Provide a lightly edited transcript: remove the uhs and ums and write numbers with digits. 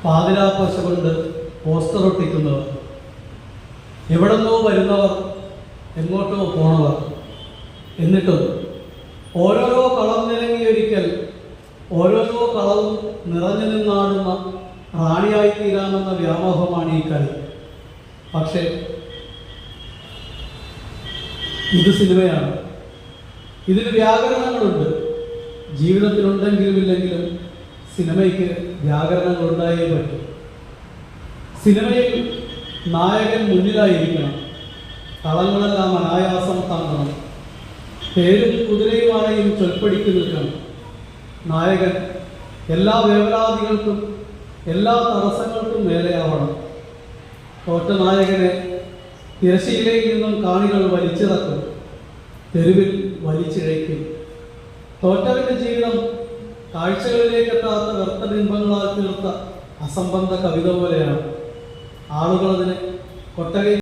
പാതിരാപ്പശ കൊണ്ട് പോസ്റ്റർ ഒട്ടിക്കുന്നവർ, എവിടെന്നോ വരുന്നവർ, എങ്ങോട്ടോ പോണവർ, എന്നിട്ടും ഓരോരോ കളം നിലങ്ങിയൊരിക്കൽ ഓരോരോ കളവും നിറഞ്ഞു നിന്നാടുന്ന റാണിയായിത്തീരാമെന്ന വ്യാമോഹമാണ് ഈ കളി. പക്ഷേ ഇത് സിനിമയാണ്. ഇതിന് വ്യാകരണങ്ങളുണ്ട്. ജീവിതത്തിലുണ്ടെങ്കിലും ഇല്ലെങ്കിലും സിനിമയ്ക്ക് വ്യാകരണങ്ങളുണ്ടായേ പറ്റും. സിനിമയിൽ നായകൻ മുന്നിലായിരിക്കണം. കളങ്ങളെല്ലാം അനായാസം താങ്ങണം. പേരും കുതിരയുമായും ചൊൽപ്പടിക്ക് നിൽക്കണം. നായകൻ എല്ലാ വേവലാതികൾക്കും എല്ലാ തടസ്സങ്ങൾക്കും മേലെയാവണം. തോറ്റ നായകനെ തിരശ്ശീലയിൽ നിന്നും കാണികൾ വലിച്ചിറക്കും, തെരുവിൽ വലിച്ചിഴയ്ക്കും. തോറ്റവന്റെ ജീവിതം കാഴ്ചകളിലേക്കെത്താത്ത വ്യർത്ഥബിംബങ്ങളാൽ തീർത്ത അസംബന്ധ കവിത പോലെയാണ്. ആളുകൾ അതിനെ കൊട്ടകയിൽ